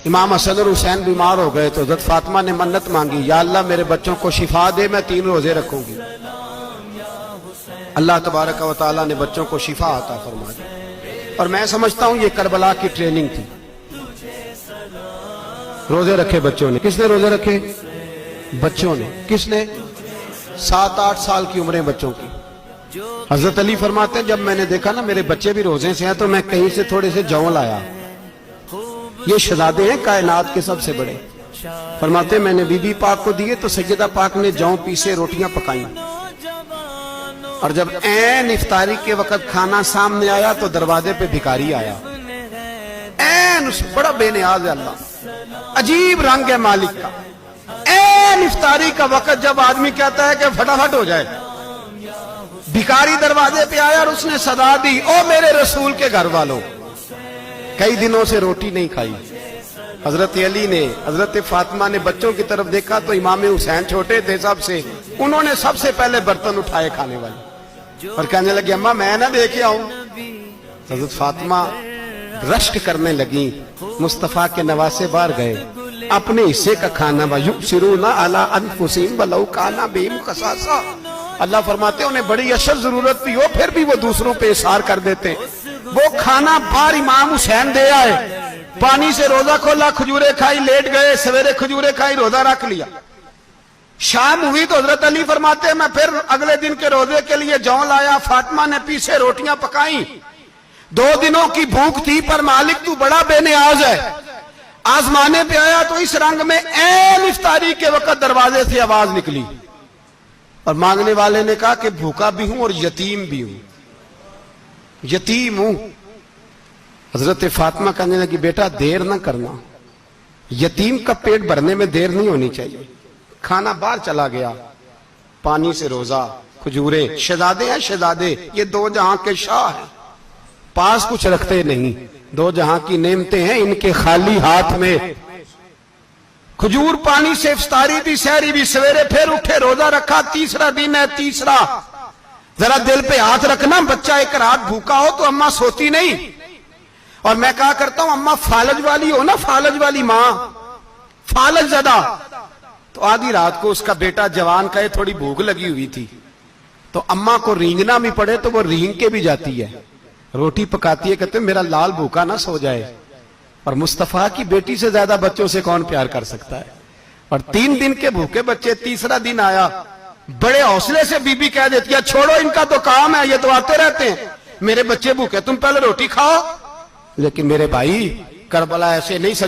امام حسن اور حسین بیمار ہو گئے تو حضرت فاطمہ نے منت مانگی، یا اللہ میرے بچوں کو شفا دے، میں 3 روزے رکھوں گی۔ اللہ تبارک و تعالیٰ نے بچوں کو شفا عطا فرما دی۔ اور میں سمجھتا ہوں یہ کربلا کی ٹریننگ تھی۔ روزے رکھے بچوں نے۔ کس نے روزے رکھے؟ بچوں نے۔ کس نے؟ 7-8 سال کی عمریں بچوں کی۔ حضرت علی فرماتے ہیں جب میں نے دیکھا نا میرے بچے بھی روزے سے ہیں تو میں کہیں سے تھوڑے سے جوں لایا۔ یہ شہزادے ہیں کائنات کے سب سے بڑے۔ فرماتے ہیں میں نے بی بی پاک کو دیے تو سیدہ پاک نے جوں پیسے روٹیاں پکائیں، اور جب عین افطاری کے وقت کھانا سامنے آیا تو دروازے پہ بھکاری آیا۔ عین بڑا بے نیاز ہے اللہ، عجیب رنگ ہے مالک کا۔ عین افطاری کا وقت جب آدمی کہتا ہے کہ فٹافٹ ہو جائے، بھکاری دروازے پہ آیا اور اس نے صدا دی، او میرے رسول کے گھر والوں، کئی دنوں سے روٹی نہیں کھائی۔ حضرت علی نے، حضرت فاطمہ نے بچوں کی طرف دیکھا تو امام حسین چھوٹے تھے سب سے، انہوں نے سب سے پہلے برتن اٹھائے کھانے والے، اور کہنے لگے اماں میں نہ دے کے آؤں۔ حضرت فاطمہ رشک کرنے لگیں، مصطفیٰ کے نواسے بار گئے، اپنے حصے کا کھانا وَيُؤْثِرُونَ عَلَىٰ أَنفُسِهِمْ وَلَوْ كَانَ بِهِمْ خَصَاصَةٌ۔ اللہ فرماتے ہیں انہیں بڑی اشد ضرورت بھی ہو پھر بھی وہ دوسروں پہ اثار کر دیتے ہیں۔ وہ کھانا بار امام حسین دے آئے، پانی سے روزہ کھولا، کھجورے کھائی، لیٹ گئے، سویرے کھجورے کھائی، روزہ رکھ لیا۔ شام ہوئی تو حضرت علی فرماتے ہیں میں پھر اگلے دن کے روزے کے لیے جوں لایا، فاطمہ نے پیچھے روٹیاں پکائیں۔ 2 دنوں کی بھوک تھی پر مالک تو بڑا بے نیاز ہے، آزمانے پہ آیا تو اس رنگ میں عین افطاری کے وقت دروازے سے آواز نکلی، اور مانگنے والے نے کہا کہ بھوکا بھی ہوں اور یتیم بھی ہوں، یتیم ہوں۔ حضرت فاطمہ کہنے لگی بیٹا دیر نہ کرنا، یتیم کا پیٹ بھرنے میں دیر نہیں ہونی چاہیے۔ کھانا باہر چلا گیا، پانی سے روزہ، کھجورے۔ شہزادے ہیں شہزادے، یہ 2 جہاں کے شاہ ہیں، پاس کچھ رکھتے نہیں، 2 جہاں کی نعمتیں ہیں ان کے خالی ہاتھ میں۔ کھجور پانی سے افطاری بھی، سحری بھی، سویرے پھر اٹھے، روزہ رکھا، تیسرا دن ہے، تیسرا۔ ذرا دل پہ ہاتھ رکھنا، بچہ ایک رات بھوکا ہو تو اماں سوتی نہیں۔ اور میں کہا کرتا ہوں اماں فالج والی ہو نا، فالج والی ماں، فالج زدہ، تو آدھی رات کو اس کا بیٹا جوان کہے تھوڑی بھوک لگی ہوئی تھی، تو اماں کو رینگنا بھی پڑے تو وہ رینگ کے بھی جاتی ہے، روٹی پکاتی ہے، کہتے ہیں میرا لال بھوکا نہ سو جائے۔ اور مصطفیٰ کی بیٹی سے زیادہ بچوں سے کون پیار کر سکتا ہے؟ اور 3 دن کے بھوکے بچے، تیسرا دن آیا، بڑے حوصلے سے بی بی کہہ دیتی ہے چھوڑو ان کا تو کام ہے، یہ تو آتے رہتے ہیں، میرے بچے بھوکے، تم پہلے روٹی کھاؤ۔ لیکن میرے بھائی کربلا ایسے نہیں سج